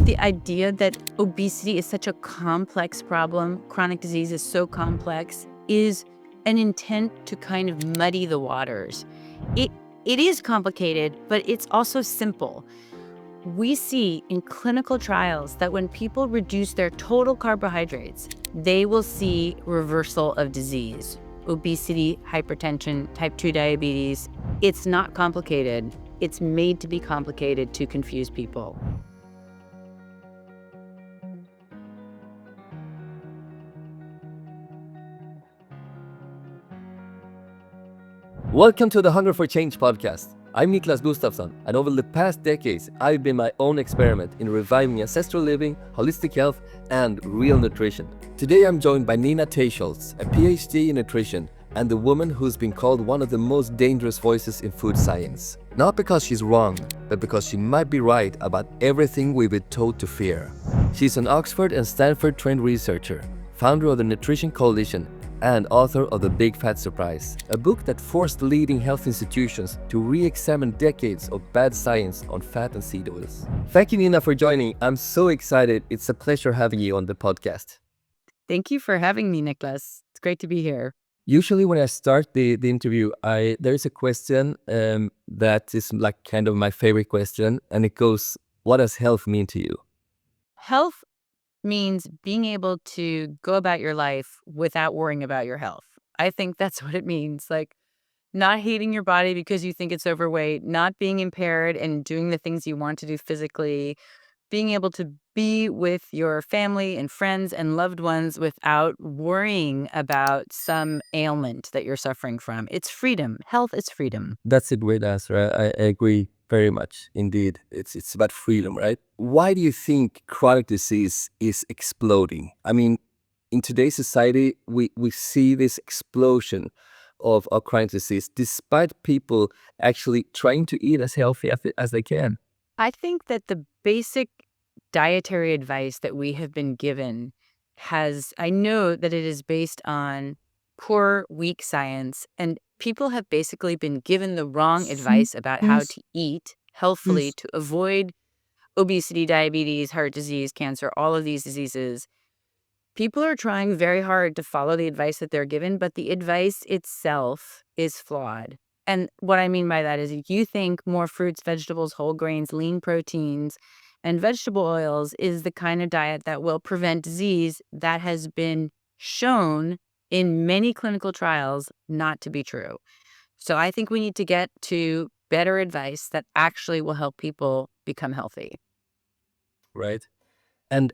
the idea that obesity is such a complex problem, chronic disease is so complex, is an intent to kind of muddy the waters. It is complicated, but it's also simple. We see in clinical trials that when people reduce their total carbohydrates, they will see reversal of disease. Obesity, hypertension, type 2 diabetes. It's not complicated. It's made to be complicated to confuse people. Welcome to the Hunger for Change podcast. I'm Niklas Gustafson, and over the past decades, I've been my own experiment in reviving ancestral living, holistic health, and real nutrition. Today, I'm joined by Nina Teicholz, a PhD in nutrition, and the woman who's been called one of the most dangerous voices in food science. Not because she's wrong, but because she might be right about everything we've been told to fear. She's an Oxford and Stanford-trained researcher, founder of the Nutrition Coalition, and author of The Big Fat Surprise, a book that forced leading health institutions to re-examine decades of bad science on fat and seed oils. Thank you, Nina, for joining. I'm so excited. It's a pleasure having you on the podcast. Thank you for having me, Niklas. It's great to be here. Usually when I start the interview, there is a question that is like kind of my favorite question, and it goes, what does health mean to you? Health means being able to go about your life without worrying about your health. I think that's what it means. Like not hating your body because you think it's overweight, not being impaired and doing the things you want to do physically, being able to be with your family and friends and loved ones without worrying about some ailment that you're suffering from. It's freedom. Health is freedom. That's a great answer. I agree very much. Indeed, it's about freedom, right? Why do you think chronic disease is exploding? I mean, in today's society, we see this explosion of chronic disease, despite people actually trying to eat as healthy as they can. I think that the basic dietary advice that we have been given I know that it is based on poor, weak science, and people have basically been given the wrong advice about how to eat healthfully to avoid obesity, diabetes, heart disease, cancer, all of these diseases. People are trying very hard to follow the advice that they're given, but the advice itself is flawed. And what I mean by that is if you think more fruits, vegetables, whole grains, lean proteins, and vegetable oils is the kind of diet that will prevent disease, that has been shown in many clinical trials not to be true. So I think we need to get to better advice that actually will help people become healthy. Right. And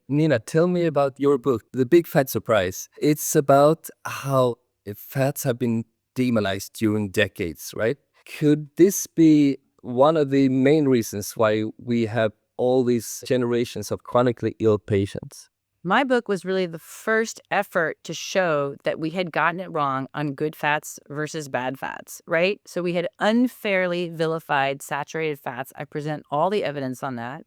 Nina, tell me about your book, The Big Fat Surprise. It's about how fats have been demonized during decades, right? Could this be one of the main reasons why we have all these generations of chronically ill patients? My book was really the first effort to show that we had gotten it wrong on good fats versus bad fats, right? So we had unfairly vilified saturated fats. I present all the evidence on that.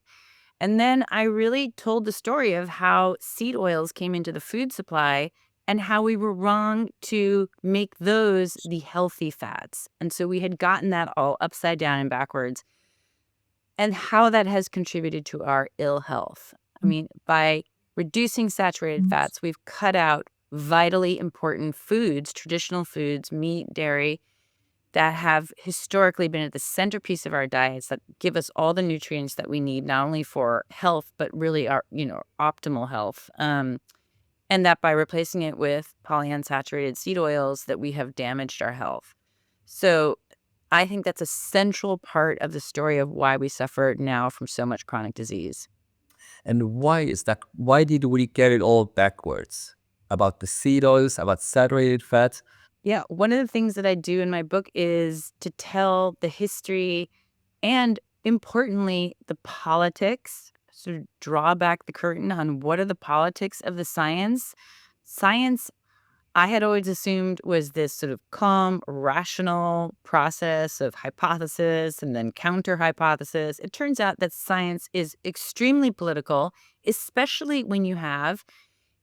And then I really told the story of how seed oils came into the food supply and how we were wrong to make those the healthy fats. And so we had gotten that all upside down and backwards, and how that has contributed to our ill health. I mean, by reducing saturated fats, we've cut out vitally important foods, traditional foods, meat, dairy, that have historically been at the centerpiece of our diets that give us all the nutrients that we need, not only for health, but really our, optimal health. And that by replacing it with polyunsaturated seed oils, that we have damaged our health. So I think that's a central part of the story of why we suffer now from so much chronic disease. And why is that? Why did we get it all backwards? About the seed oils, about saturated fat? Yeah, one of the things that I do in my book is to tell the history and, importantly, the politics, sort of draw back the curtain on what are the politics of the science. Science, I had always assumed, was this sort of calm, rational process of hypothesis and then counter-hypothesis. It turns out that science is extremely political, especially when you have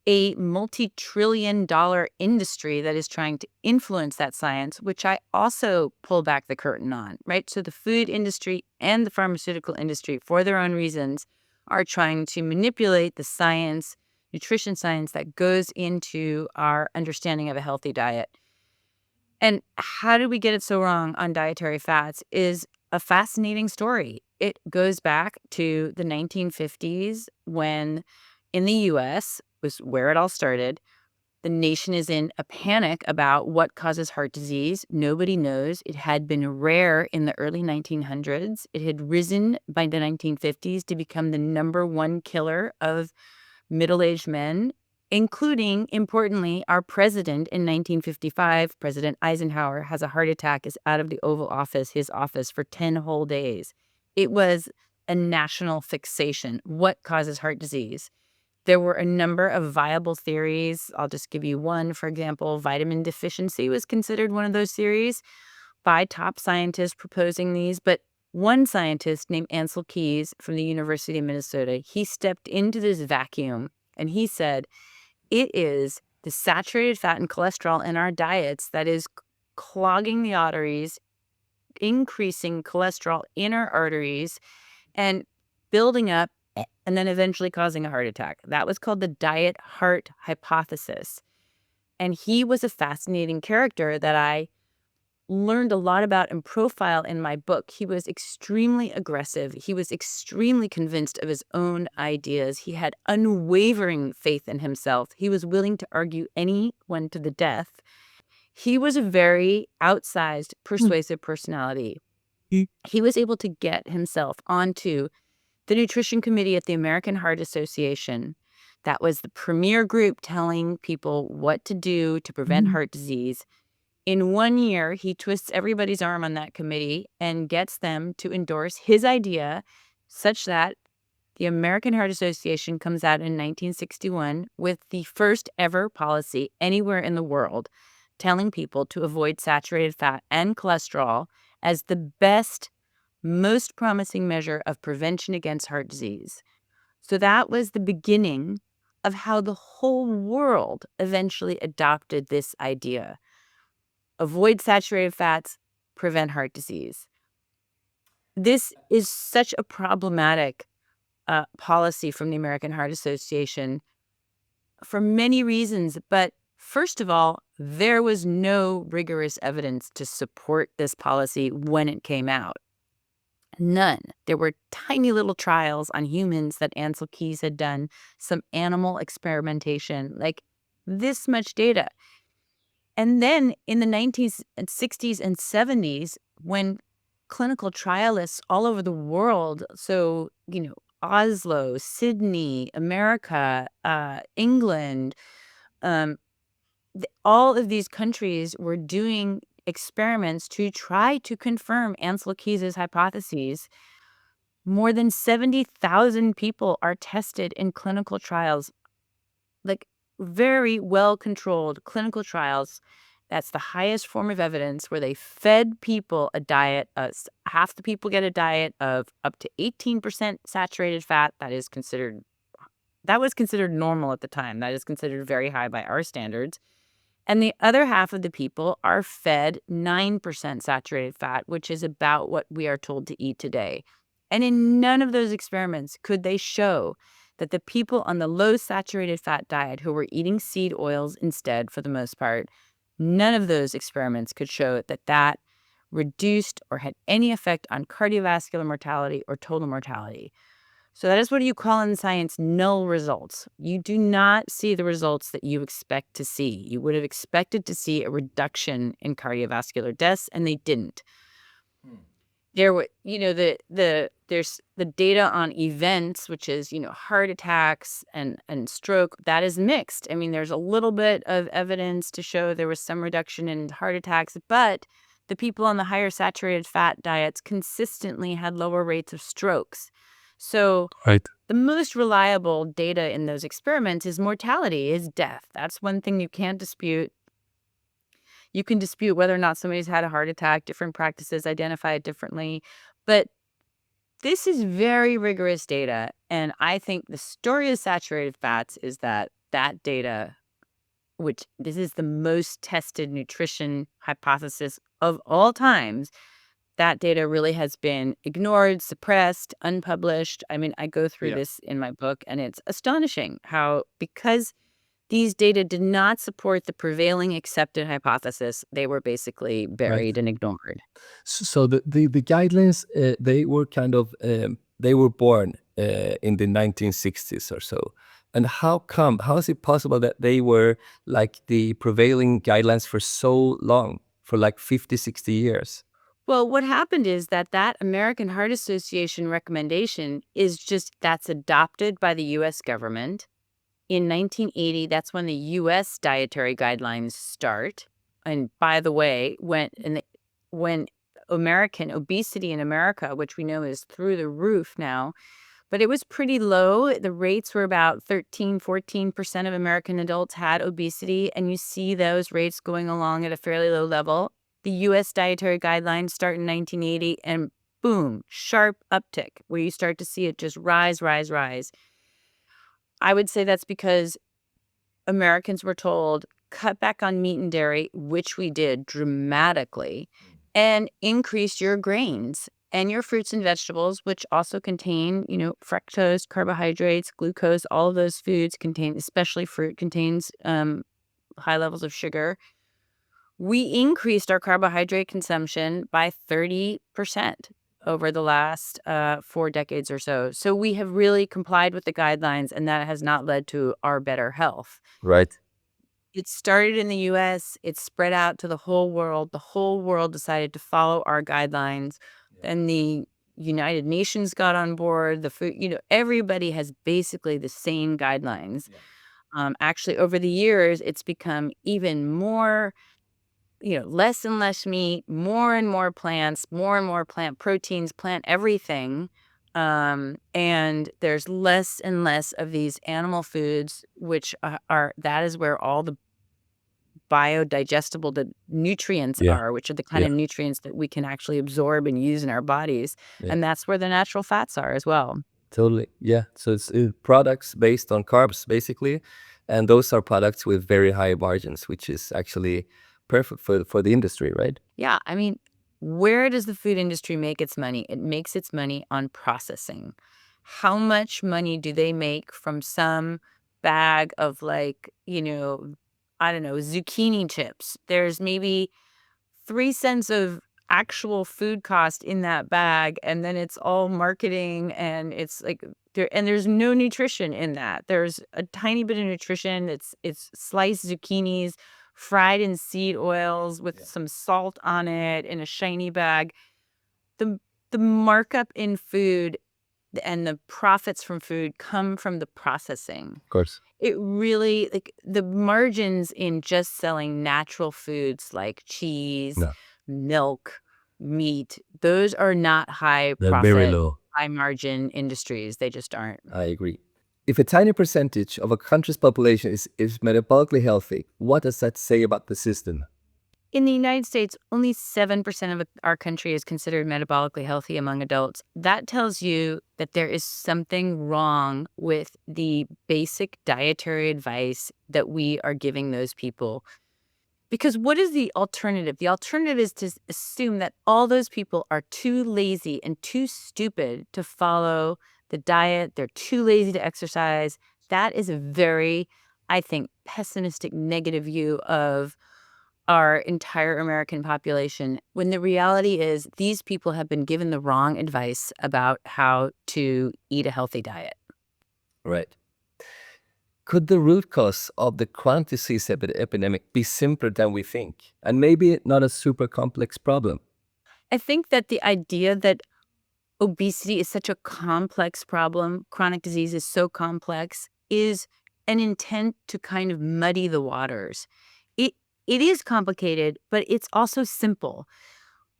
a multi-trillion-dollar industry that is trying to influence that science, which I also pull back the curtain on, right? So the food industry and the pharmaceutical industry, for their own reasons, are trying to manipulate the science, nutrition science that goes into our understanding of a healthy diet. And how did we get it so wrong on dietary fats is a fascinating story. It goes back to the 1950s when in the US was where it all started. The nation is in a panic about what causes heart disease. Nobody knows. It had been rare in the early 1900s. It had risen by the 1950s to become the #1 killer of middle-aged men, including, importantly, our president in 1955, President Eisenhower, has a heart attack, is out of the Oval Office, his office, for 10 whole days. It was a national fixation. What causes heart disease? There were a number of viable theories. I'll just give you one. For example, vitamin deficiency was considered one of those theories by top scientists proposing these. But one scientist named Ansel Keys from the University of Minnesota, he stepped into this vacuum and he said, it is the saturated fat and cholesterol in our diets that is clogging the arteries, increasing cholesterol in our arteries, and building up and then eventually causing a heart attack. That was called the diet heart hypothesis. And he was a fascinating character that I learned a lot about and profile in my book. He was extremely aggressive. He was extremely convinced of his own ideas. He had unwavering faith in himself. He was willing to argue anyone to the death. He was a very outsized, persuasive personality. He was able to get himself onto the nutrition committee at the American Heart Association. That was the premier group telling people what to do to prevent heart disease. In 1 year, he twists everybody's arm on that committee and gets them to endorse his idea such that the American Heart Association comes out in 1961 with the first ever policy anywhere in the world telling people to avoid saturated fat and cholesterol as the best, most promising measure of prevention against heart disease. So that was the beginning of how the whole world eventually adopted this idea. Avoid saturated fats, prevent heart disease. This is such a problematic policy from the American Heart Association for many reasons. But first of all, there was no rigorous evidence to support this policy when it came out. None. There were tiny little trials on humans that Ansel Keys had done, some animal experimentation, like this much data. And then in the 1960s and 70s, when clinical trialists all over the world, so, Oslo, Sydney, America, England, all of these countries were doing experiments to try to confirm Ansel Keys' hypotheses. More than 70,000 people are tested in clinical trials, like very well-controlled clinical trials. That's the highest form of evidence where they fed people a diet. Half the people get a diet of up to 18% saturated fat. That was considered normal at the time. That is considered very high by our standards. And the other half of the people are fed 9% saturated fat, which is about what we are told to eat today. And in none of those experiments could they show that the people on the low saturated fat diet who were eating seed oils instead, for the most part, none of those experiments could show that that reduced or had any effect on cardiovascular mortality or total mortality. So that is what you call in science null results. You do not see the results that you expect to see. You would have expected to see a reduction in cardiovascular deaths, and they didn't. There were, there's the data on events, which is, heart attacks and stroke. That is mixed. I mean, there's a little bit of evidence to show there was some reduction in heart attacks, but the people on the higher saturated fat diets consistently had lower rates of strokes. So Right. the most reliable data in those experiments is mortality, is death. That's one thing you can't dispute. You can dispute whether or not somebody's had a heart attack. Different practices identify it differently. But this is very rigorous data. And I think the story of saturated fats is that data, which this is the most tested nutrition hypothesis of all times, that data really has been ignored, suppressed, unpublished. I mean, I go through Yeah. this in my book, and it's astonishing how, because these data did not support the prevailing accepted hypothesis, they were basically Right. buried and ignored. So the guidelines, they were kind of they were born in the 1960s or so. And how is it possible that they were like the prevailing guidelines for so long, for like 50, 60 years? Well, what happened is that American Heart Association recommendation is just that's adopted by the US government. In 1980, that's when the US dietary guidelines start. And by the way, when American obesity in America, which we know is through the roof now, but it was pretty low. The rates were about 13, 14% of American adults had obesity, and you see those rates going along at a fairly low level. The US dietary guidelines start in 1980, and boom, sharp uptick where you start to see it just rise, rise, rise. I would say that's because Americans were told, cut back on meat and dairy, which we did dramatically, and increase your grains and your fruits and vegetables, which also contain, fructose, carbohydrates, glucose. All of those foods contain, especially fruit, contains high levels of sugar. We increased our carbohydrate consumption by 30% over the last 4 decades or so. So we have really complied with the guidelines, and that has not led to our better health. Right. It started in the US, it spread out to the whole world. The whole world decided to follow our guidelines. And the United Nations got on board. The food, everybody has basically the same guidelines. Actually, over the years, it's become even more, less and less meat, more and more plants, more and more plant proteins, plant everything. And there's less and less of these animal foods, which that is where all the biodigestible nutrients Yeah. are, which are the kind Yeah. of nutrients that we can actually absorb and use in our bodies. Yeah. And that's where the natural fats are as well. Totally. Yeah. So it's products based on carbs, basically. And those are products with very high margins, which is actually perfect for the industry, right? Yeah. I mean, where does the food industry make its money? It makes its money on processing. How much money do they make from some bag of, like, I don't know, zucchini chips? There's maybe 3 cents of actual food cost in that bag, and then it's all marketing, and it's like there's no nutrition in that. There's a tiny bit of nutrition. It's sliced zucchinis fried in seed oils with some salt on it in a shiny bag. The the markup in food and the profits from food come from the processing. Of course. It really, like, the margins in just selling natural foods like cheese, No, milk, meat, those are not high they're very profit, low. high margin industries. They just aren't. I agree. If a tiny percentage of a country's population is metabolically healthy, what does that say about the system? In the United States, only 7% of our country is considered metabolically healthy among adults. That tells you that there is something wrong with the basic dietary advice that we are giving those people. Because what is the alternative? The alternative is to assume that all those people are too lazy and too stupid to follow the diet. They're too lazy to exercise. That is a very, I think, pessimistic, negative view of our entire American population, when the reality is these people have been given the wrong advice about how to eat a healthy diet. Right. Could the root cause of the chronic disease epidemic be simpler than we think? And maybe not a super complex problem? I think that the idea that obesity is such a complex problem, chronic disease is so complex, is an intent to kind of muddy the waters. It it is complicated, but it's also simple.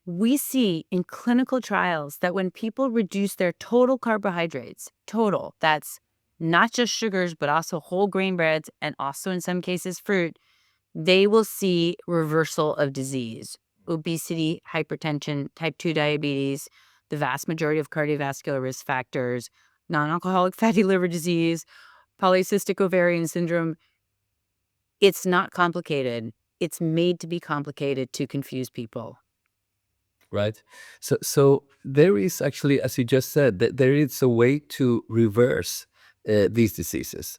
We see in clinical trials that when people reduce their total carbohydrates, total, that's not just sugars, but also whole grain breads and also in some cases fruit, they will see reversal of disease, obesity, hypertension, type 2 diabetes, the vast majority of cardiovascular risk factors, non-alcoholic fatty liver disease, polycystic ovarian syndrome. It's not complicated. It's made to be complicated to confuse people. right? So there is actually, as you just said, that there is a way to reverse these diseases.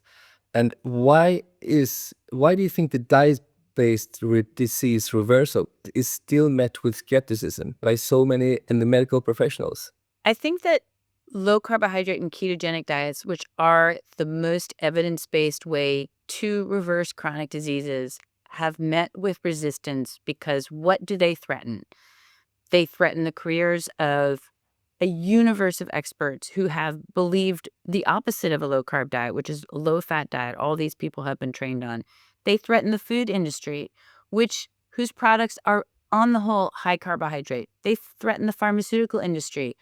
And why do you think the diet-based disease reversal is still met with skepticism by so many in the medical professionals? I think that low carbohydrate and ketogenic diets, which are the most evidence-based way to reverse chronic diseases, have met with resistance because what do they threaten? They threaten the careers of a universe of experts who have believed the opposite of a low carb diet, which is a low fat diet. All these people have been trained on. They threaten the food industry, whose products are on the whole high carbohydrate. They threaten the pharmaceutical industry,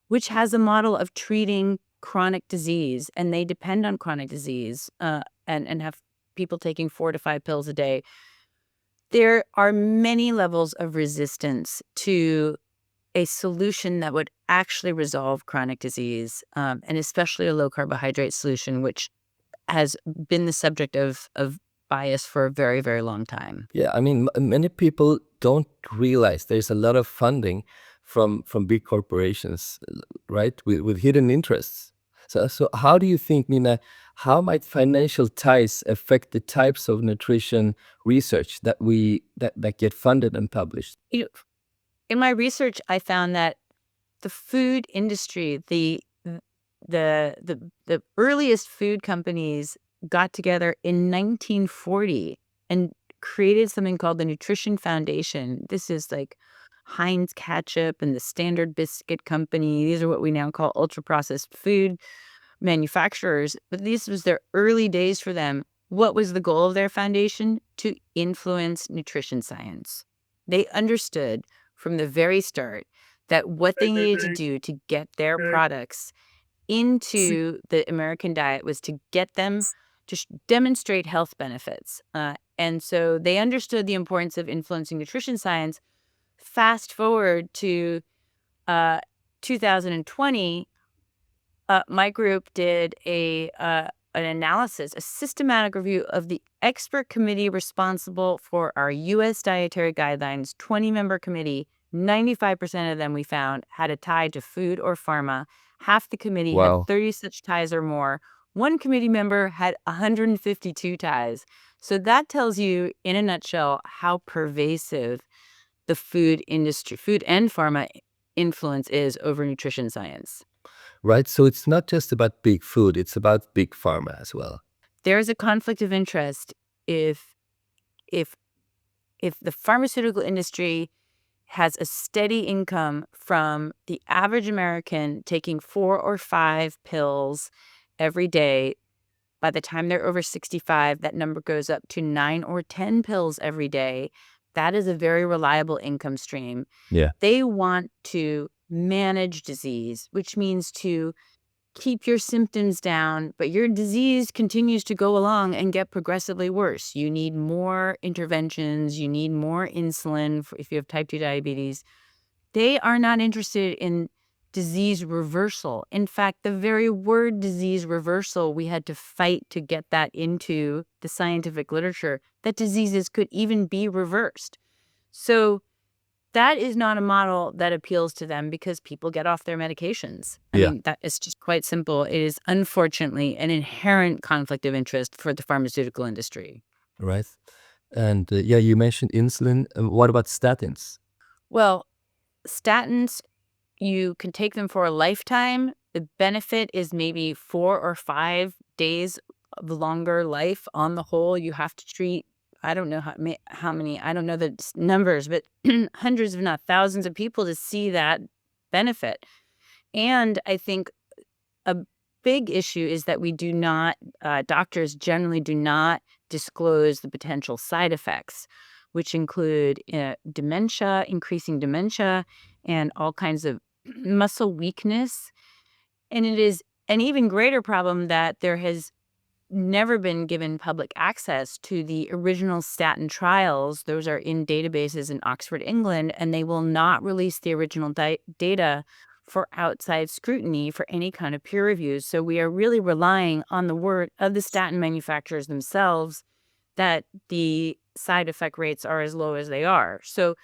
which has a model of treating chronic disease, and they depend on chronic disease and have people taking 4 to 5 pills a day. There are many levels of resistance to a solution that would actually resolve chronic disease, and especially a low carbohydrate solution, which has been the subject of bias for a very, very long time. Yeah, I mean, many people don't realize there's a lot of funding from big corporations, right, with hidden interests. So how do you think, Nina, how might financial ties affect the types of nutrition research that get funded and published? You know, in my research, I found that the food industry, the earliest food companies got together in 1940 and created something called the Nutrition Foundation. This is like Heinz Ketchup and the Standard Biscuit Company. These are what we now call ultra processed food manufacturers, but this was their early days for them. What was the goal of their foundation? To influence nutrition science. They understood from the very start that what they needed to do to get their products into the American diet was to get them to demonstrate health benefits. And so they understood the importance of influencing nutrition science. Fast forward to 2020, my group did an analysis, a systematic review of the expert committee responsible for our U.S. Dietary Guidelines, 20-member committee. 95% of them we found had a tie to food or pharma. Half the committee had Wow. 30 such ties or more. One committee member had 152 ties. So that tells you, in a nutshell, how pervasive the food industry, food and pharma influence is over nutrition science. Right? So it's not just about big food, it's about big pharma as well. There's a conflict of interest if if if the pharmaceutical industry has a steady income from the average American taking 4 or 5 pills every day. By the time they're over 65, that number goes up to 9 or 10 pills every day. That is a very reliable income stream. Yeah. They want to manage disease, which means to keep your symptoms down, but your disease continues to go along and get progressively worse. You need more interventions. You need more insulin if you have type 2 diabetes. They are not interested in disease reversal. In fact, the very word disease reversal, we had to fight to get that into the scientific literature, that diseases could even be reversed. So that is not a model that appeals to them because people get off their medications. I Yeah. mean, that is just quite simple. It is unfortunately an inherent conflict of interest for the pharmaceutical industry. Right. And yeah, you mentioned insulin. What about statins? Well, statins, you can take them for a lifetime. The benefit is maybe 4 or 5 days of longer life on the whole. You have to treat, I don't know how many, I don't know the numbers, but hundreds, if not thousands of people to see that benefit. And I think a big issue is that we do not, doctors generally do not disclose the potential side effects, which include dementia, increasing dementia, and all kinds of muscle weakness. And it is an even greater problem that there has never been given public access to the original statin trials. Those are in databases in Oxford, England, and they will not release the original data for outside scrutiny for any kind of peer reviews. So we are really relying on the word of the statin manufacturers themselves that the side effect rates are as low as they are. So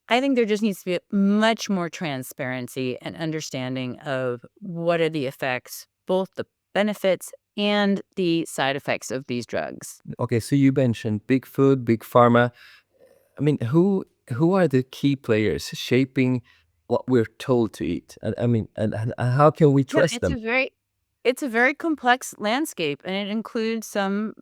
I think there just needs to be much more transparency and understanding of what are the effects, both the benefits and the side effects of these drugs. Okay, so you mentioned big food, big pharma. I mean, who are the key players shaping what we're told to eat? And I mean, and how can we Yeah, trust them? it's a very complex landscape, and it includes some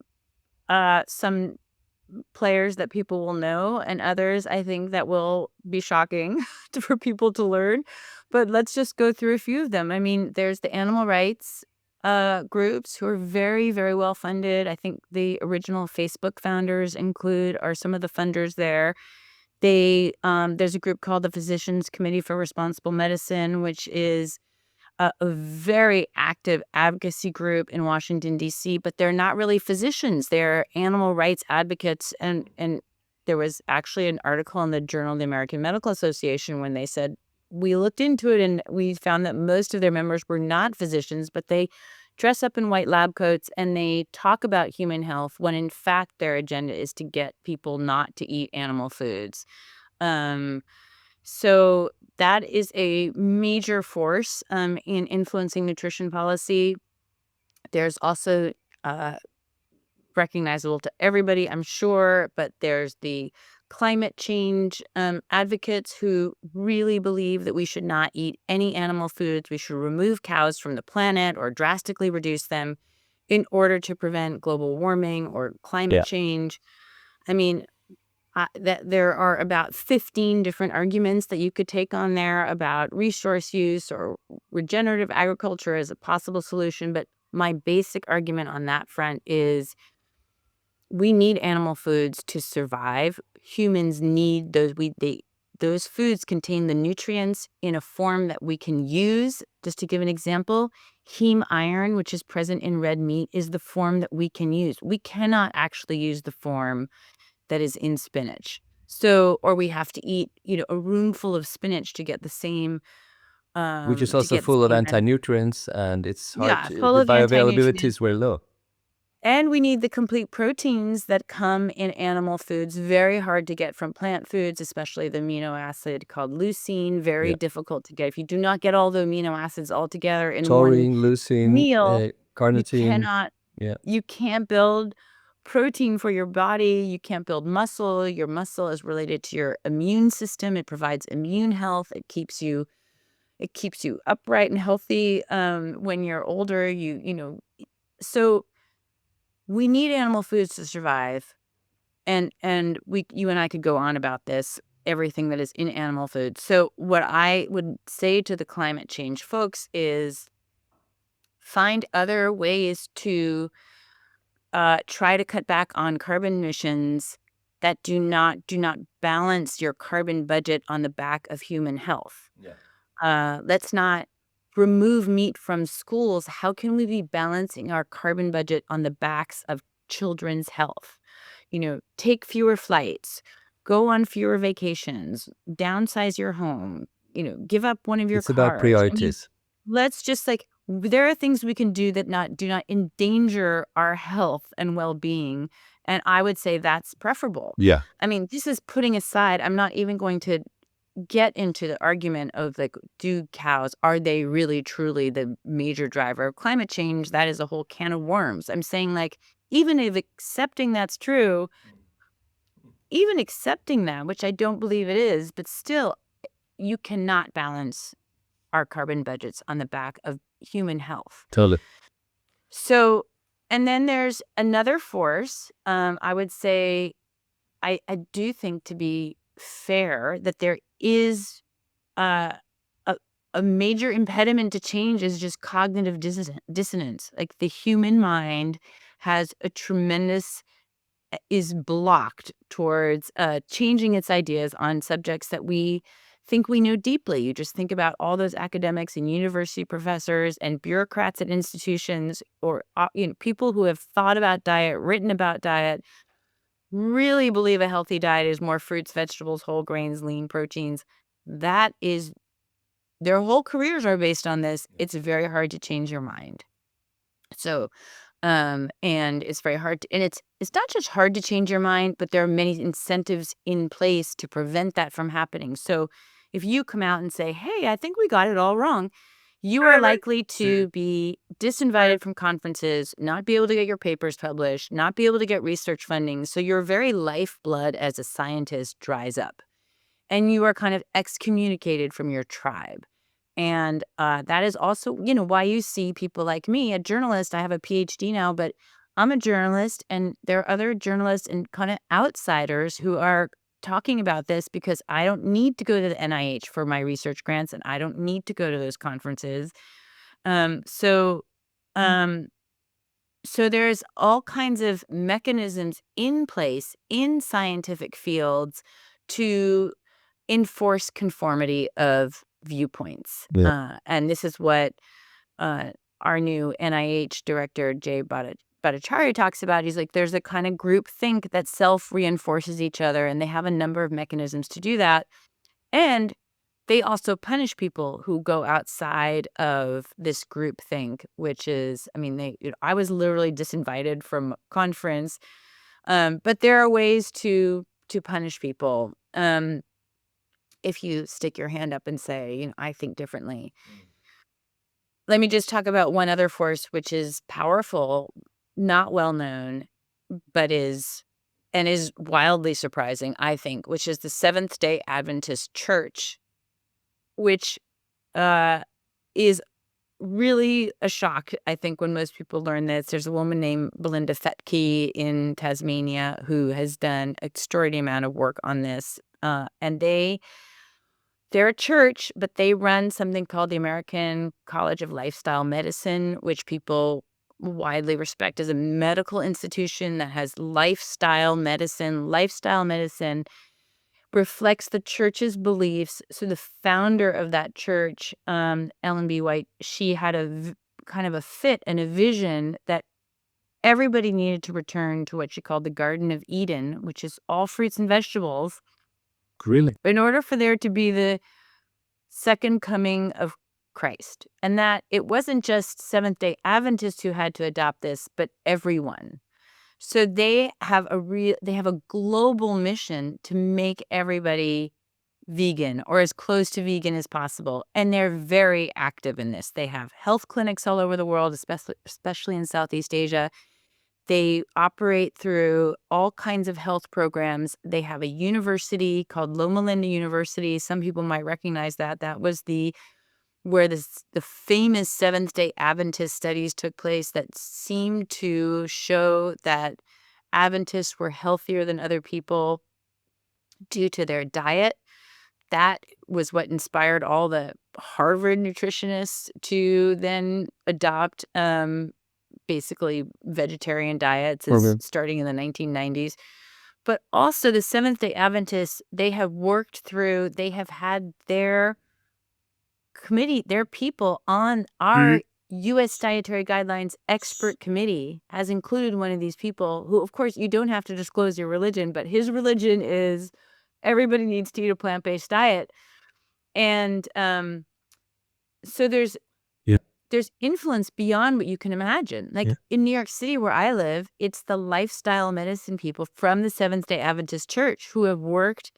players that people will know and others I think that will be shocking for people to learn. But let's just go through a few of them. I mean, there's the animal rights groups who are very, very well funded. I think the original Facebook founders are some of the funders there. There's a group called the Physicians Committee for Responsible Medicine, which is a very active advocacy group in Washington, D.C., but they're not really physicians. They're animal rights advocates. And there was actually an article in the Journal of the American Medical Association when they said, we looked into it and we found that most of their members were not physicians, but they dress up in white lab coats and they talk about human health when in fact their agenda is to get people not to eat animal foods. Um, so that is a major force in influencing nutrition policy. There's also recognizable to everybody, I'm sure, but there's the climate change advocates who really believe that we should not eat any animal foods. We should remove cows from the planet or drastically reduce them in order to prevent global warming or climate Yeah. change. I mean, that there are about 15 different arguments that you could take on there about resource use or regenerative agriculture as a possible solution. But my basic argument on that front is we need animal foods to survive. Humans need those. Those foods contain the nutrients in a form that we can use. Just to give an example, heme iron, which is present in red meat, is the form that we can use. We cannot actually use the form that is in spinach. So, or we have to eat, a roomful of spinach to get the same, Which is also full of benefit. anti-nutrients, and it's hard Yeah, to, full the of bioavailability anti-nutrients. is very low. And we need the complete proteins that come in animal foods, very hard to get from plant foods, especially the amino acid called leucine, very Yeah. difficult to get. If you do not get all the amino acids all together in one Taurine, leucine, meal, you carnitine. cannot Yeah. you can't build protein for your body. You can't build muscle. Your muscle is related to your immune system. It provides immune health. It keeps you upright and healthy when you're older. So we need animal foods to survive. And you and I could go on about this, everything that is in animal food. So what I would say to the climate change folks is find other ways to try to cut back on carbon emissions that do not balance your carbon budget on the back of human health. Yeah. Let's not remove meat from schools. How can we be balancing our carbon budget on the backs of children's health? Take fewer flights, go on fewer vacations, downsize your home, give up one of your It's about cars. priorities. Let's just there are things we can do that do not endanger our health and well-being. And I would say that's preferable. Yeah. I mean, this is putting aside, I'm not even going to get into the argument of do cows, are they really truly the major driver of climate change? That is a whole can of worms. I'm saying even if accepting that's true, even accepting that, which I don't believe it is, but still, you cannot balance our carbon budgets on the back of human health. Totally. So, and then there's another force. I would say, I do think, to be fair, that there is uh, a major impediment to change is just cognitive dissonance. Like the human mind has a tremendous is blocked towards changing its ideas on subjects that we think we know deeply. You just think about all those academics and university professors and bureaucrats at institutions, or people who have thought about diet, written about diet, really believe a healthy diet is more fruits, vegetables, whole grains, lean proteins. That is, their whole careers are based on this. It's very hard to change your mind. So And it's very hard to, and it's not just hard to change your mind, but there are many incentives in place to prevent that from happening. So if you come out and say, hey, I think we got it all wrong, you are likely to be disinvited from conferences, not be able to get your papers published, not be able to get research funding. So your very lifeblood as a scientist dries up, and you are kind of excommunicated from your tribe. And that is also, why you see people like me, a journalist. I have a PhD now, but I'm a journalist, and there are other journalists and kind of outsiders who are talking about this because I don't need to go to the NIH for my research grants, and I don't need to go to those conferences. Um, so, um, so there's all kinds of mechanisms in place in scientific fields to enforce conformity of viewpoints. Yeah. And this is what uh, our new NIH director, Jay Bhattacharya, talks about. He's like, there's a kind of group think that self-reinforces each other, and they have a number of mechanisms to do that. And they also punish people who go outside of this group think, which is, I mean, I was literally disinvited from a conference. But there are ways to punish people. If you stick your hand up and say, I think differently. Let me just talk about one other force, which is powerful, not well known, but is wildly surprising, I think, which is the Seventh-day Adventist Church, which is really a shock, I think, when most people learn this. There's a woman named Belinda Fettke in Tasmania who has done an extraordinary amount of work on this. And they're a church, but they run something called the American College of Lifestyle Medicine, which people widely respect as a medical institution that has lifestyle medicine. Lifestyle medicine reflects the church's beliefs. So the founder of that church, Ellen B. White, she had kind of a fit and a vision that everybody needed to return to what she called the Garden of Eden, which is all fruits and vegetables. Really? In order for there to be the second coming of Christ. And that it wasn't just Seventh-day Adventists who had to adopt this, but everyone. So they have a global mission to make everybody vegan or as close to vegan as possible. And they're very active in this. They have health clinics all over the world, especially in Southeast Asia. They operate through all kinds of health programs. They have a university called Loma Linda University. Some people might recognize that. That was where the famous Seventh-day Adventist studies took place that seemed to show that Adventists were healthier than other people due to their diet. That was what inspired all the Harvard nutritionists to then adopt basically vegetarian diets starting in the 1990s. But also the Seventh-day Adventists, they have had their committee, their people on our U.S. Dietary Guidelines expert committee has included one of these people who, of course, you don't have to disclose your religion, but his religion is everybody needs to eat a plant-based diet. And so there's influence beyond what you can imagine. Like in New York City, where I live, it's the lifestyle medicine people from the Seventh-day Adventist Church who have worked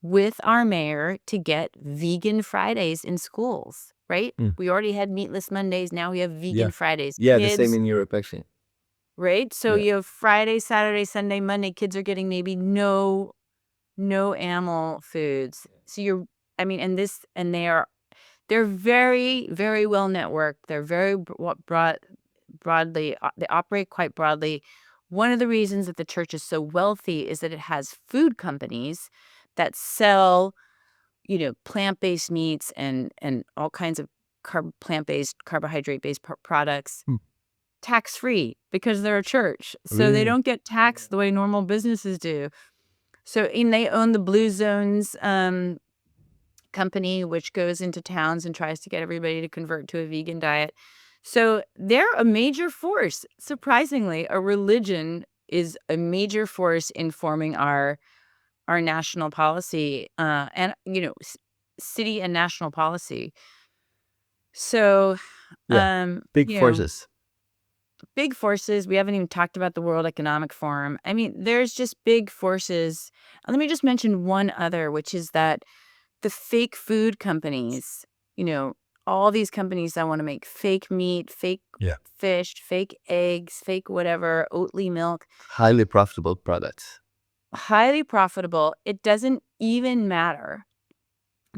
with our mayor to get vegan Fridays in schools, right? We already had meatless Mondays. Now we have vegan Fridays. Yeah, Kids, the same in Europe, actually. right? So you have Friday, Saturday, Sunday, Monday. Kids are getting maybe no animal foods. So and they're very, very well networked. They're very broadly, they operate quite broadly. One of the reasons that the church is so wealthy is that it has food companies that sell, plant-based meats and all kinds of plant-based, carbohydrate-based products tax-free because they're a church. So they don't get taxed the way normal businesses do. So they own the Blue Zones company, which goes into towns and tries to get everybody to convert to a vegan diet. So they're a major force. Surprisingly, a religion is a major force in forming our national policy, and city and national policy. So big forces. big forces. We haven't even talked about the World Economic Forum. I mean, there's just big forces. Let me just mention one other, which is that the fake food companies, all these companies that want to make fake meat, fake Yeah. fish, fake eggs, fake whatever, Oatly milk, Highly profitable products. highly profitable. It doesn't even matter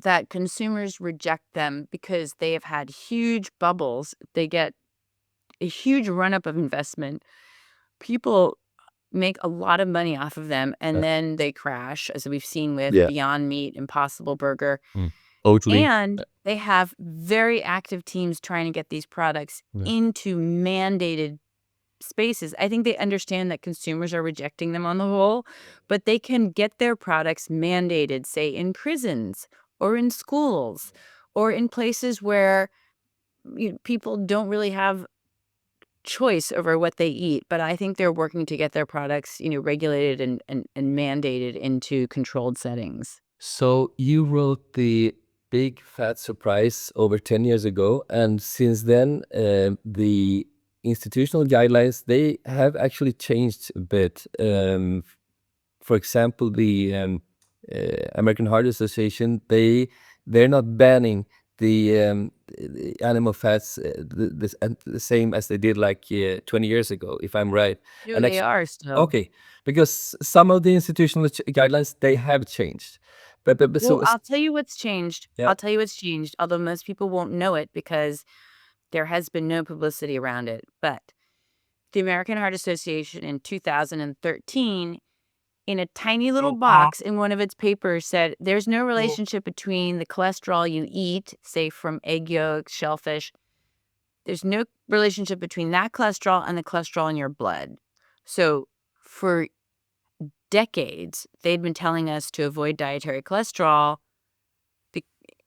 that consumers reject them because they have had huge bubbles. They get a huge run-up of investment. People make a lot of money off of them, and then they crash, as we've seen with Yeah. Beyond Meat, Impossible Burger. Oatly. And they have very active teams trying to get these products Yeah. into mandated spaces. I think they understand that consumers are rejecting them on the whole, but they can get their products mandated, say, in prisons or in schools or in places where people don't really have choice over what they eat. But I think they're working to get their products, regulated and mandated into controlled settings. So you wrote the Big Fat Surprise over 10 years ago, and since then, the institutional guidelines, they have actually changed a bit. For example, the American Heart Association, they're not banning the animal fats the same as they did like 20 years ago, if I'm right. No, And they actually, are still. okay, because some of the institutional guidelines, they have changed. But Well, so I'll tell you what's changed. yeah. I'll tell you what's changed, although most people won't know it because there has been no publicity around it. But the American Heart Association in 2013, in a tiny little box in one of its papers, said there's no relationship between the cholesterol you eat, say from egg yolks, shellfish. There's no relationship between that cholesterol and the cholesterol in your blood. So for decades, they'd been telling us to avoid dietary cholesterol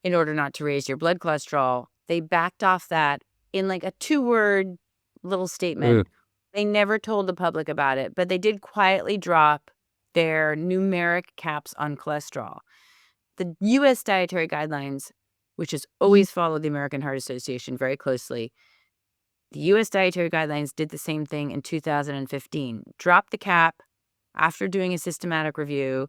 in order not to raise your blood cholesterol. They backed off that in like a 2-word little statement. They never told the public about it, but they did quietly drop their numeric caps on cholesterol. The U.S. Dietary Guidelines, which has always followed the American Heart Association very closely, the U.S. Dietary Guidelines did the same thing in 2015, dropped the cap after doing a systematic review,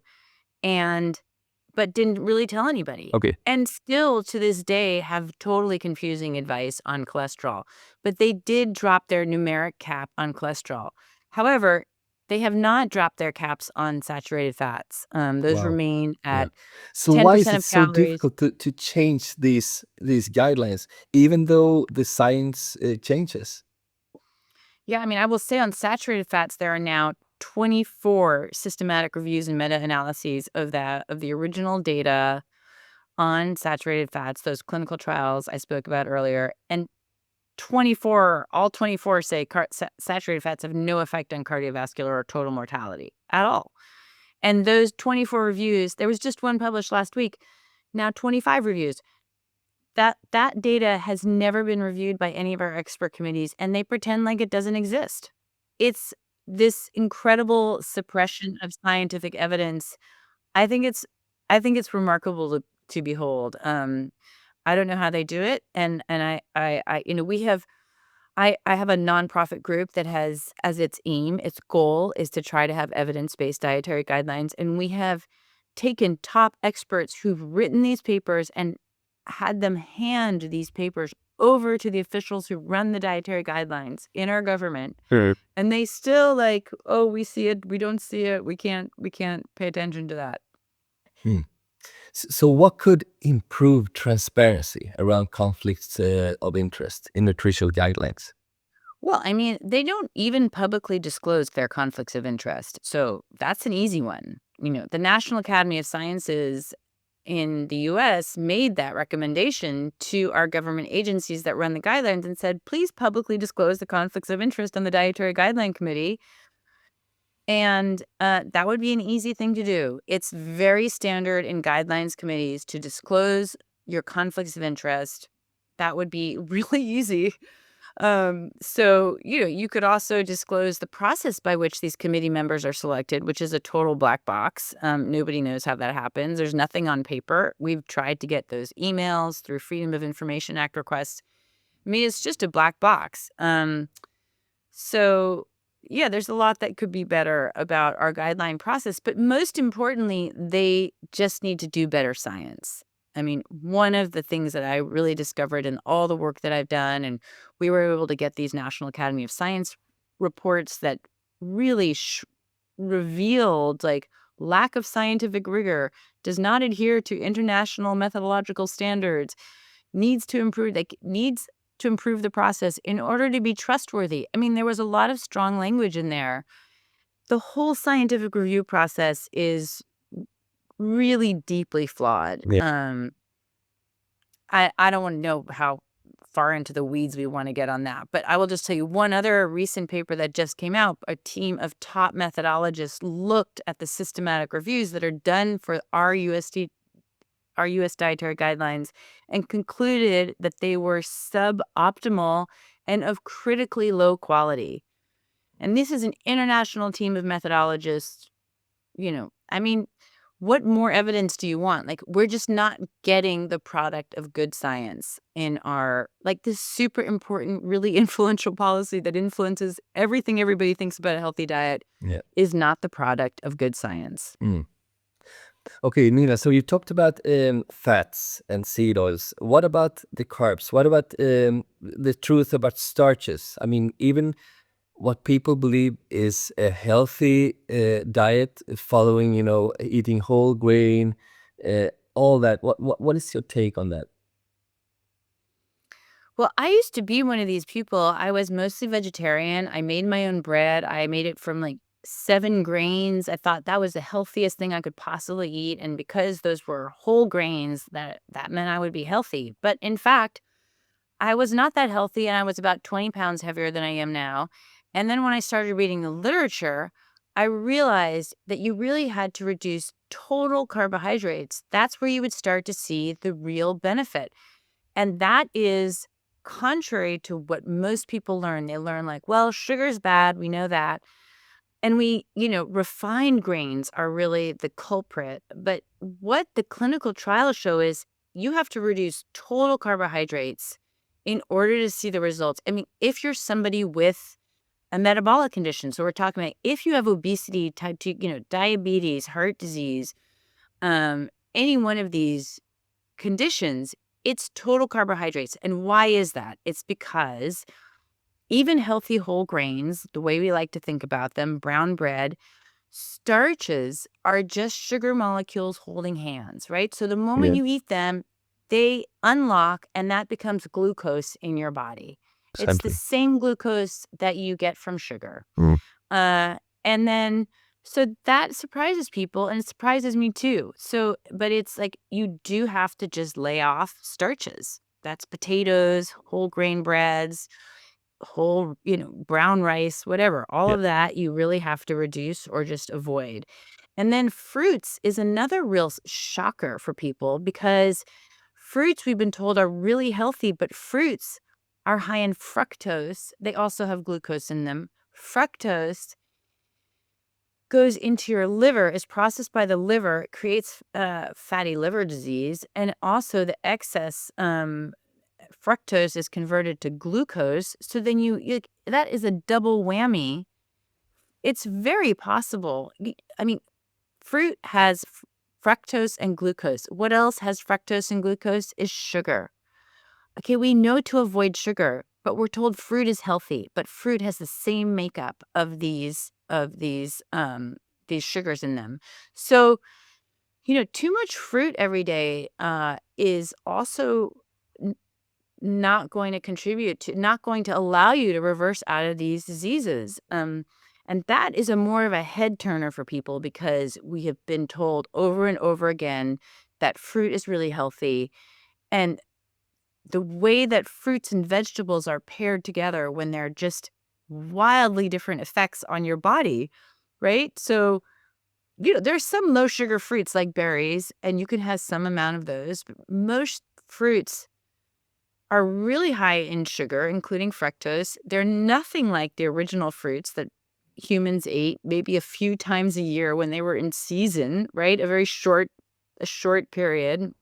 but didn't really tell anybody. Okay. And still to this day have totally confusing advice on cholesterol. But they did drop their numeric cap on cholesterol. However, they have not dropped their caps on saturated fats. Those Wow. remain at So 10% why is it of so calories. difficult to change these guidelines, even though the science changes? Yeah, I mean, I will say on saturated fats, there are now 24 systematic reviews and meta-analyses of the original data on saturated fats, those clinical trials I spoke about earlier. And all 24 say saturated fats have no effect on cardiovascular or total mortality at all. And those 24 reviews, there was just one published last week, now 25 reviews. That data has never been reviewed by any of our expert committees, and they pretend like it doesn't exist. It's this incredible suppression of scientific evidence. I think it's remarkable to behold. I don't know how they do it, and we have I have a nonprofit group that has as its goal is to try to have evidence-based dietary guidelines, and we have taken top experts who've written these papers and had them hand these papers over to the officials who run the dietary guidelines in our government, and they still like, "Oh, we see it, we don't see it, we can't pay attention to that." Hmm. So what could improve transparency around conflicts of interest in nutritional guidelines? Well, I mean, they don't even publicly disclose their conflicts of interest. So that's an easy one. The National Academy of Sciences in the US made that recommendation to our government agencies that run the guidelines and said, please publicly disclose the conflicts of interest on the Dietary Guideline Committee. And that would be an easy thing to do. It's very standard in guidelines committees to disclose your conflicts of interest. That would be really easy. So, you could also disclose the process by which these committee members are selected, which is a total black box. Nobody knows how that happens. There's nothing on paper. We've tried to get those emails through Freedom of Information Act requests. I mean, it's just a black box. So, yeah, there's a lot that could be better about our guideline process, but most importantly, they just need to do better science. I mean, one of the things that I really discovered in all the work that I've done, and we were able to get these National Academy of Science reports that really revealed like lack of scientific rigor, does not adhere to international methodological standards, needs to improve the process in order to be trustworthy. I mean, there was a lot of strong language in there. The whole scientific review process is really deeply flawed. Yeah. I don't want to know how far into the weeds we want to get on that, but I will just tell you one other recent paper that just came out. A team of top methodologists looked at the systematic reviews that are done for our U.S. dietary guidelines and concluded that they were suboptimal and of critically low quality. And this is an international team of methodologists. I mean, what more evidence do you want? Like, we're just not getting the product of good science in our, like, this super important, really influential policy that influences everything everybody thinks about a healthy diet Yeah. is not the product of good science. Okay, Nina, so you talked about fats and seed oils. What about the carbs? What about the truth about starches? I mean, even what people believe is a healthy diet, following, eating whole grain, all that. What is your take on that? Well, I used to be one of these people. I was mostly vegetarian. I made my own bread. I made it from like 7 grains. I thought that was the healthiest thing I could possibly eat. And because those were whole grains, that meant I would be healthy. But in fact, I was not that healthy, and I was about 20 pounds heavier than I am now. And then when I started reading the literature, I realized that you really had to reduce total carbohydrates. That's where you would start to see the real benefit. And that is contrary to what most people learn. They learn like, well, sugar's bad. We know that. And refined grains are really the culprit. But what the clinical trials show is you have to reduce total carbohydrates in order to see the results. I mean, if you're somebody with a metabolic condition, so we're talking about if you have obesity, type 2, diabetes, heart disease, any one of these conditions, it's total carbohydrates. And why is that? It's because even healthy whole grains, the way we like to think about them, brown bread, starches are just sugar molecules holding hands, right? So the moment Yeah, you eat them, they unlock and that becomes glucose in your body. It's the simply. same glucose that you get from sugar. Mm. Uh, and then, so that surprises people and it surprises me too. So, but it's like you do have to just lay off starches. That's potatoes, whole grain breads, whole, brown rice, whatever. All Yeah, of that you really have to reduce or just avoid. And then fruits is another real shocker for people because fruits we've been told are really healthy, but fruits are high in fructose. They also have glucose in them. Fructose goes into your liver, is processed by the liver, it creates fatty liver disease, and also the excess fructose is converted to glucose. So then that is a double whammy. It's very possible. I mean, fruit has fructose and glucose. What else has fructose and glucose is sugar. Okay, we know to avoid sugar, but we're told fruit is healthy, but fruit has the same makeup of these sugars in them. So, too much fruit every day is also not going to contribute to, not going to allow you to reverse out of these diseases. And that is a more of a head turner for people because we have been told over and over again that fruit is really healthy. And the way that fruits and vegetables are paired together when they're just wildly different effects on your body, right? So, there's some low sugar fruits like berries, and you can have some amount of those, but most fruits are really high in sugar, including fructose. They're nothing like the original fruits that humans ate maybe a few times a year when they were in season, right? A short period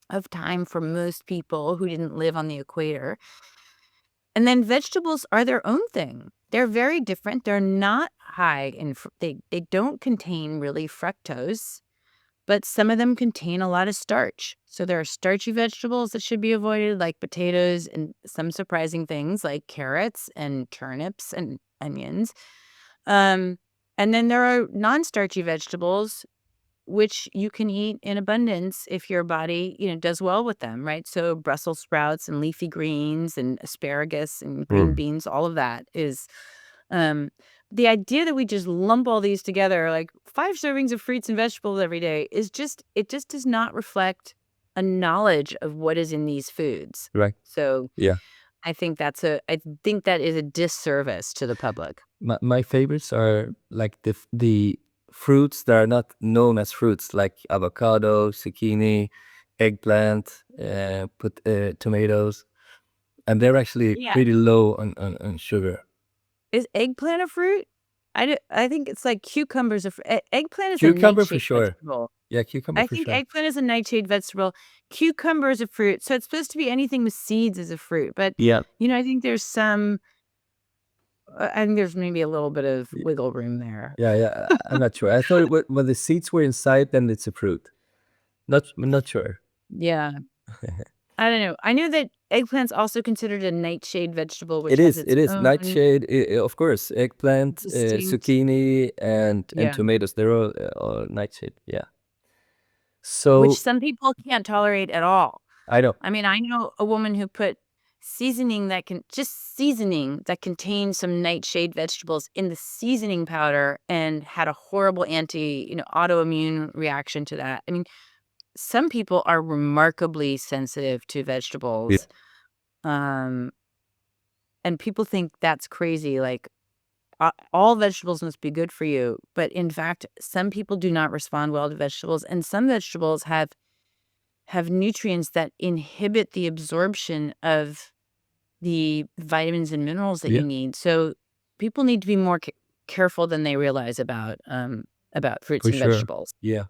of time for most people who didn't live on the equator. And then vegetables are their own thing. They're very different. They're not high in, they don't contain really fructose, but some of them contain a lot of starch. So there are starchy vegetables that should be avoided, like potatoes and some surprising things like carrots and turnips and onions. Um, and then there are non-starchy vegetables, which you can eat in abundance if your body, does well with them, right? So Brussels sprouts and leafy greens and asparagus and green Mm. beans, all of that is um the idea that we just lump all these together, like 5 servings of fruits and vegetables every day, is just it just does not reflect a knowledge of what is in these foods. Right. So Yeah. I think that is a disservice to the public. My favorites are like the fruits that are not known as fruits, like avocado, zucchini, eggplant, tomatoes, and they're actually Yeah. pretty low on sugar. Is eggplant a fruit? I think it's like cucumbers are eggplant is a Cucumber for nightshade sure. vegetable. Yeah, cucumber I for think sure. eggplant is a nightshade vegetable. Cucumber is a fruit, so it's supposed to be anything with seeds is a fruit, but, Yeah. I think there's some I think there's maybe a little bit of Y- wiggle room there. Yeah, yeah. I'm not sure. I thought when the seeds were inside, then it's a fruit. Not sure. Yeah. I don't know. I knew that eggplant's also considered a nightshade vegetable, which It has is. its It is own nightshade. Of course, eggplant, distinct. zucchini, and Yeah. tomatoes. They're all nightshade. Yeah. Which So some people can't tolerate at all. I know. I mean, I know a woman who put seasoning that contains some nightshade vegetables in the seasoning powder and had a horrible autoimmune reaction to that. I mean, some people are remarkably sensitive to Yeah. vegetables. Um, and people think that's crazy. Like, all vegetables must be good for you. But in fact, some people do not respond well to vegetables. And some vegetables have nutrients that inhibit the absorption of the vitamins and minerals that Yeah. you need. So people need to be more careful than they realize about fruits For and sure. vegetables. Yeah.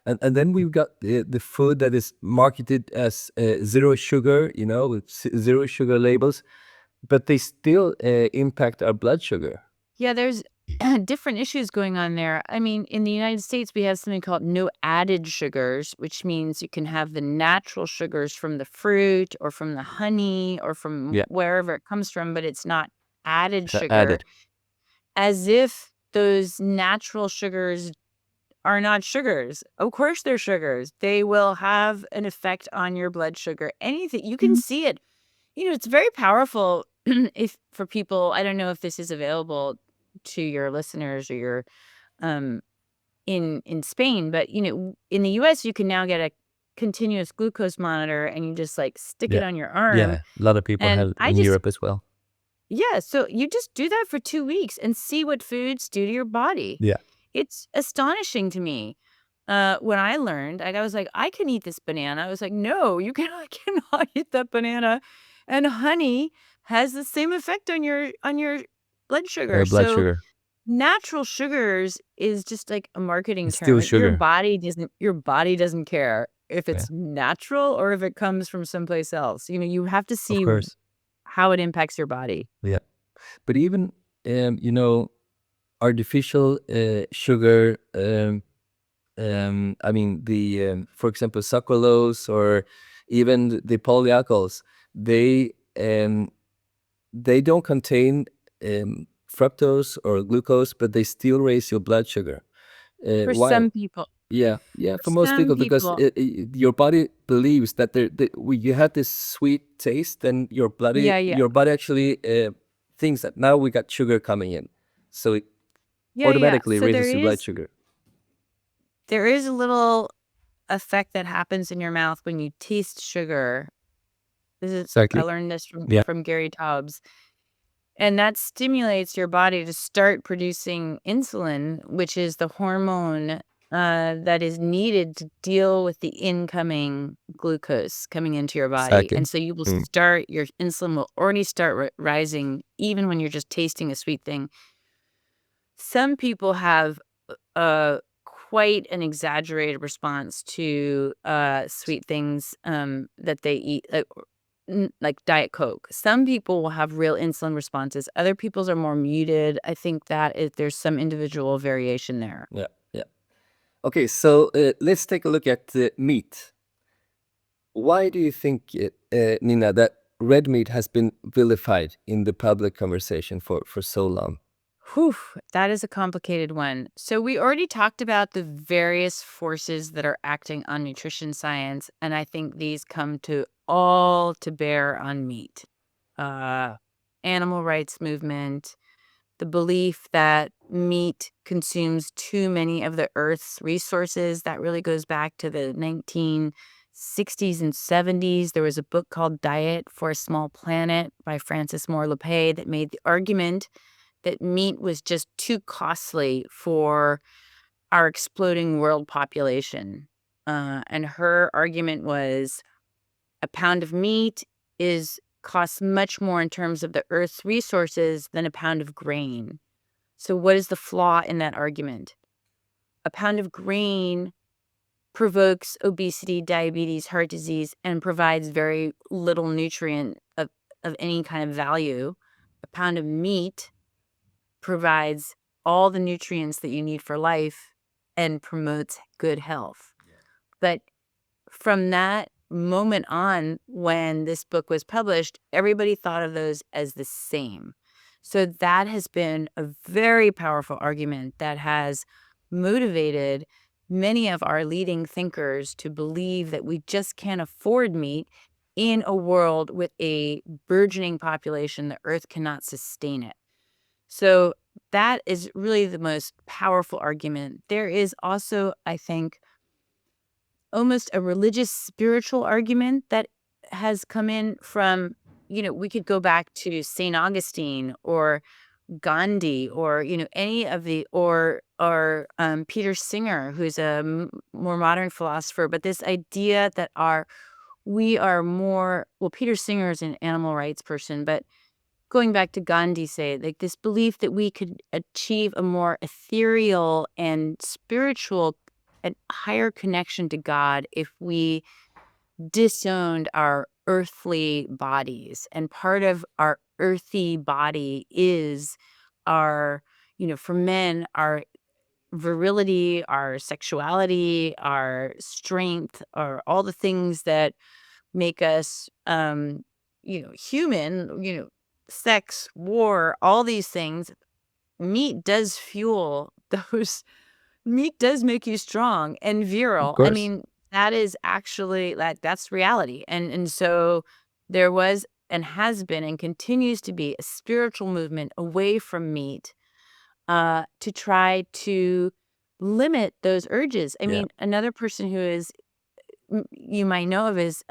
And then we've got the food that is marketed as zero sugar, with zero sugar labels, but they still impact our blood sugar. Yeah, there's different issues going on there. I mean, in the United States, we have something called no added sugars, which means you can have the natural sugars from the fruit or from the honey or from Yeah. wherever it comes from, but it's not added sugar, Added. as if those natural sugars are not sugars. Of course they're sugars. They will have an effect on your blood sugar. Anything you can see it. It's very powerful if for people, I don't know if this is available to your listeners or your um in Spain, but in the US you can now get a continuous glucose monitor and you just like stick it Yeah. on your arm. Yeah. A lot of people And have I in just Europe as well. yeah, so you just do that for 2 weeks and see what foods do to your body. Yeah. It's astonishing to me. When I learned, I was like, "I can eat this banana." I was like, "No, you cannot cannot eat that banana." And honey has the same effect on your blood sugar. Blood So, sugar. natural sugars is just like a marketing It's still term. sugar. Your body doesn't care if Yeah. it's natural or if it comes from someplace else. You have to Of see course. how it impacts your body. Yeah. But even artificial sugar. I mean, for example, sucralose or even the polyalcohols, they um, they don't contain fructose or glucose, but they still raise your blood sugar. For Why? some people. Yeah, yeah, For for most some people, because people. your body believes that you had this sweet taste, and Yeah, yeah. your body actually thinks that now we got sugar coming in, so it Yeah, yeah. automatically So raises your blood sugar. there is a little effect that happens in your mouth when you taste sugar. I Exactly. learned this Yeah. from Gary Taubes. And that stimulates your body to start producing insulin, which is the hormone that is needed to deal with the incoming glucose coming into your body. Exactly. And so Mm. your insulin will already start rising even when you're just tasting a sweet thing. Some people have quite an exaggerated response to sweet things that they eat. like Diet Coke. Some people will have real insulin responses. Other people's are more muted. I think that there's some individual variation there. Yeah, yeah. Okay, so let's take a look at meat. Why do you think, Nina, that red meat has been vilified in the public conversation for so long? Whew, that is a complicated one. So we already talked about the various forces that are acting on nutrition science, and I think these come all to bear on meat. Animal rights movement, the belief that meat consumes too many of the Earth's resources. That really goes back to the 1960s and 70s. There was a book called Diet for a Small Planet by Frances Moore Lapay that made the argument that meat was just too costly for our exploding world population. And her argument was a pound of meat costs much more in terms of the Earth's resources than a pound of grain. So what is the flaw in that argument? A pound of grain provokes obesity, diabetes, heart disease, and provides very little nutrient of any kind of value. A pound of meat provides all the nutrients that you need for life and promotes good health. But from that moment on, when this book was published, everybody thought of those as the same. So that has been a very powerful argument that has motivated many of our leading thinkers to believe that we just can't afford meat in a world with a burgeoning population. The Earth cannot sustain it. So that is really the most powerful argument. There is also, I think, almost a religious spiritual argument that has come in from, we could go back to St. Augustine or Gandhi or, any of the, or Peter Singer, who's a more modern philosopher. But this idea that we are more, well, Peter Singer is an animal rights person, but going back to Gandhi, say, like this belief that we could achieve a more ethereal and spiritual and higher connection to God if we disowned our earthly bodies. And part of our earthy body is our, for men, our virility, our sexuality, our strength, or all the things that make us, human, sex, war, all these things. Meat does fuel those. Meat does make you strong and Of virile. I course. mean, that is actually that's reality. And so there was and has been and continues to be a spiritual movement away from meat to try to limit those urges. I Yeah. mean, another person who is you might know of is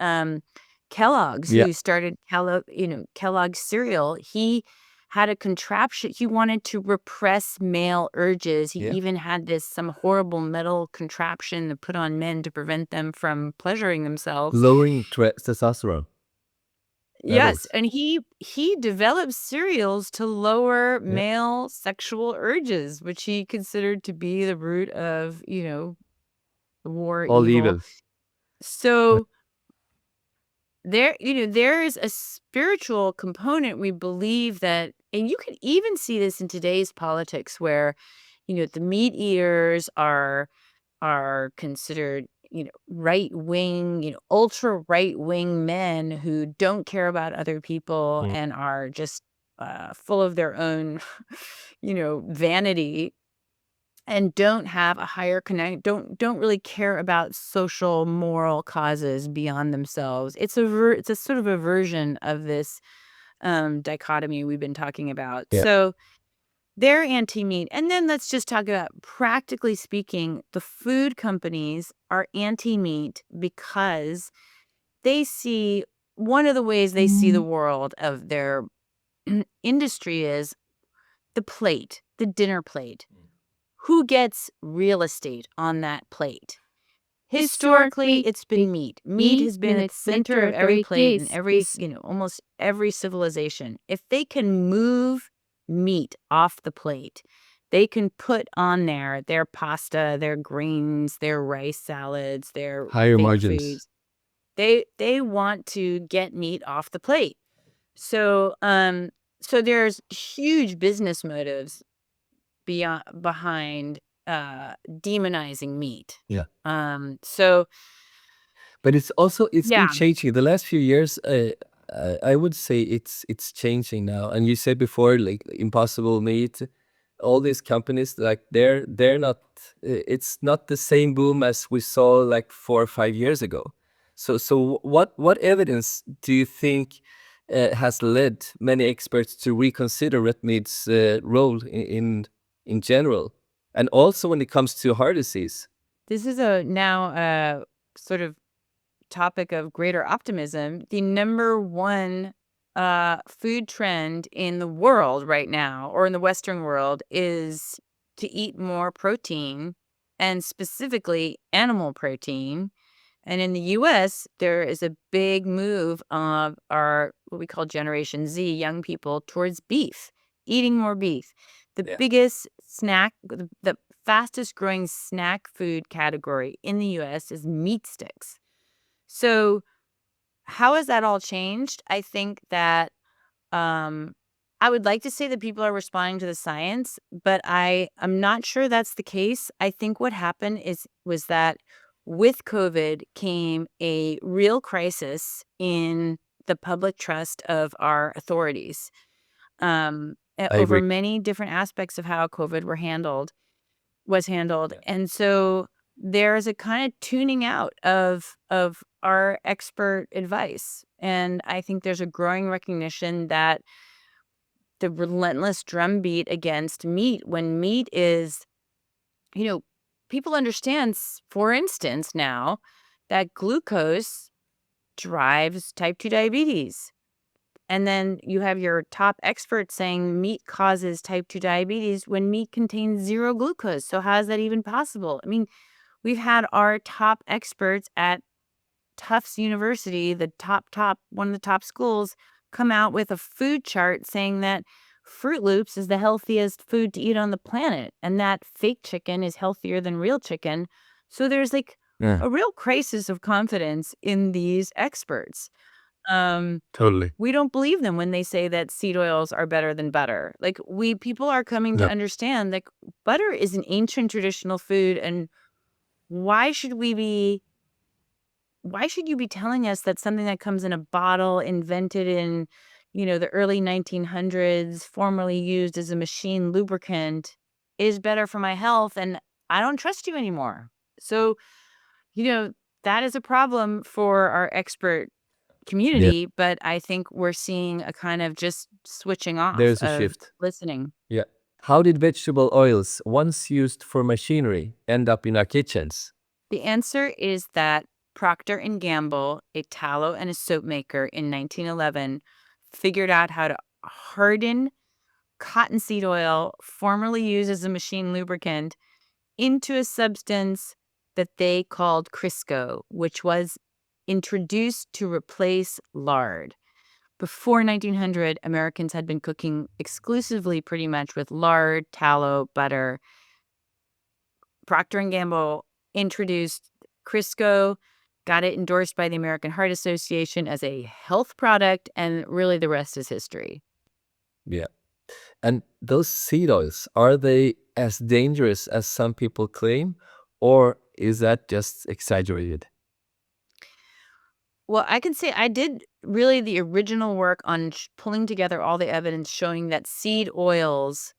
Kellogg's, Yeah. who started Kellogg's cereal. He had a contraption. He wanted to repress male urges. He Yeah. even had some horrible metal contraption to put on men to prevent them from pleasuring themselves. Lowering testosterone Yes, levels. and he developed cereals to lower Yeah. male sexual urges, which he considered to be the root of, the war All evil. evil. So there is a spiritual component. We believe that, and you can even see this in today's politics where, the meat eaters are considered, right wing, ultra right wing men who don't care about other people Mm. and are just full of their own, vanity, and don't have a higher don't really care about social moral causes beyond themselves. It's a sort of a version of this dichotomy we've been talking about. Yeah. So they're anti-meat. And then let's just talk about, practically speaking, the food companies are anti-meat because they see, one of the ways they see the world of their industry is the plate, the dinner plate. Who gets real estate on that plate? Historically, it's been meat. Meat has been at the center of every plate in every, almost every civilization. If they can move meat off the plate, they can put on there their pasta, their greens, their rice salads, their Higher fake margins. foods. They want to get meat off the plate. So so there's huge business motives behind demonizing meat. Yeah. So But it's been yeah, changing the last few years. I would say it's changing now. And you said before, like Impossible Meat, all these companies, like they're not. It's not the same boom as we saw like 4 or 5 years ago. So what evidence do you think has led many experts to reconsider red meat's role in general, and also when it comes to heart disease? this is a now sort of topic of greater optimism. The number one food trend in the world right now, or in the Western world, is to eat more protein, and specifically animal protein. And in the US, there is a big move of our what we call Generation Z, young people, towards beef, eating more beef. The Yeah. biggest snack, the fastest growing snack food category in the US is meat sticks. So, how has that all changed? I think that um, I would like to say that people are responding to the science, but I'm not sure that's the case. I think what happened was that with COVID came a real crisis in the public trust of our authorities, I over agree. many different aspects of how COVID was handled. Yeah. And so there's a kind of tuning out of our expert advice. And I think there's a growing recognition that the relentless drumbeat against meat, when meat is, you know, people understand, for instance, now that glucose drives type 2 diabetes. And then you have your top experts saying meat causes type 2 diabetes when meat contains zero glucose. So, how is that even possible? I mean, we've had our top experts at Tufts University, the one of the top schools, come out with a food chart saying that Fruit Loops is the healthiest food to eat on the planet and that fake chicken is healthier than real chicken. So there's like Yeah. a real crisis of confidence in these experts. Um, Totally. we don't believe them when they say that seed oils are better than butter. Like people are coming to No. understand that butter is an ancient traditional food, and why should we be why should you be telling us that something that comes in a bottle invented in, the early 1900s, formerly used as a machine lubricant, is better for my health, and I don't trust you anymore. So, you know, that is a problem for our expert Yeah. community, but I think we're seeing a kind of just switching off There's a of shift. listening. Yeah. How did vegetable oils, once used for machinery, end up in our kitchens? The answer is that Procter and Gamble, a tallow and a soap maker in 1911, figured out how to harden cottonseed oil, formerly used as a machine lubricant, into a substance that they called Crisco, which was introduced to replace lard. Before 1900, Americans had been cooking exclusively pretty much with lard, tallow, butter. Procter and Gamble introduced Crisco, got it endorsed by the American Heart Association as a health product, and really the rest is history. Yeah. And those seed oils, are they as dangerous as some people claim, or is that just exaggerated? Well, I can say I did really the original work on pulling together all the evidence showing that seed oils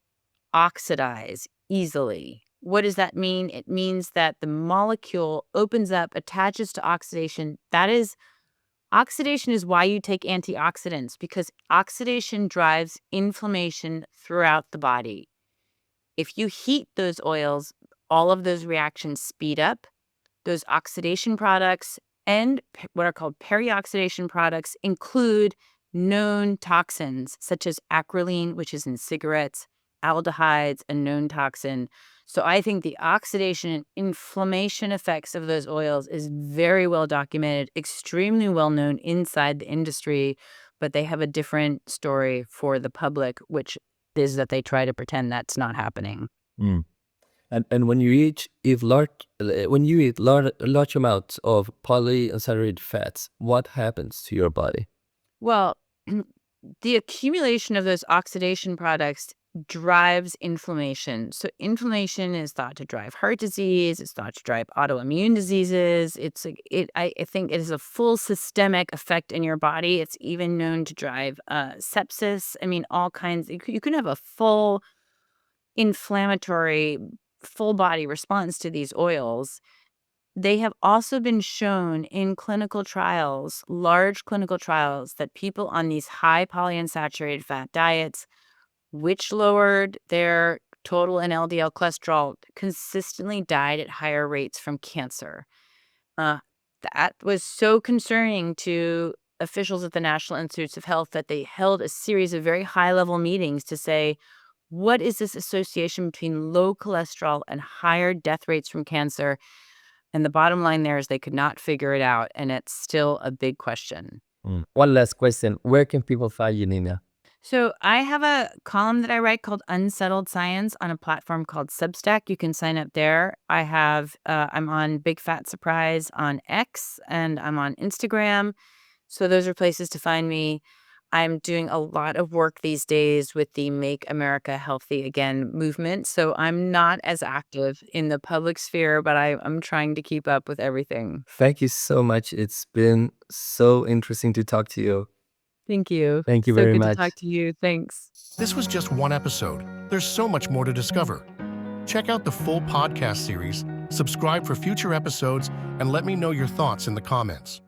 oxidize easily. What does that mean? It means that the molecule opens up, attaches to oxidation. Oxidation is why you take antioxidants, because oxidation drives inflammation throughout the body. If you heat those oils, all of those reactions speed up. Those oxidation products and what are called perioxidation products include known toxins such as acrolein, which is in cigarettes, aldehydes, a known toxin. So I think the oxidation and inflammation effects of those oils is very well documented, extremely well known inside the industry, but they have a different story for the public, which is that they try to pretend that's not happening. Mm. And when you eat large amounts of polyunsaturated fats, what happens to your body? Well, the accumulation of those oxidation products drives inflammation. So inflammation is thought to drive heart disease. It's thought to drive autoimmune diseases. I think it is a full systemic effect in your body. It's even known to drive sepsis. I mean, all kinds. You can have a full inflammatory, full body response to these oils. They have also been shown in clinical trials, large clinical trials, that people on these high polyunsaturated fat diets, which lowered their total and LDL cholesterol, consistently died at higher rates from cancer. Uh, that was so concerning to officials at the National Institutes of Health that they held a series of very high-level meetings to say, what is this association between low cholesterol and higher death rates from cancer? And the bottom line there is they could not figure it out, and it's still a big question. One last question. Where can people find you, Nina? So I have a column that I write called Unsettled Science on a platform called Substack. You can sign up there. I'm on Big Fat Surprise on X, and I'm on Instagram. So those are places to find me. I'm doing a lot of work these days with the Make America Healthy Again movement. So I'm not as active in the public sphere, but I'm trying to keep up with everything. Thank you so much. It's been so interesting to talk to you. Thank you. Thank you So very good to much. talk to you. Thanks. This was just one episode. There's so much more to discover. Check out the full podcast series, subscribe for future episodes, and let me know your thoughts in the comments.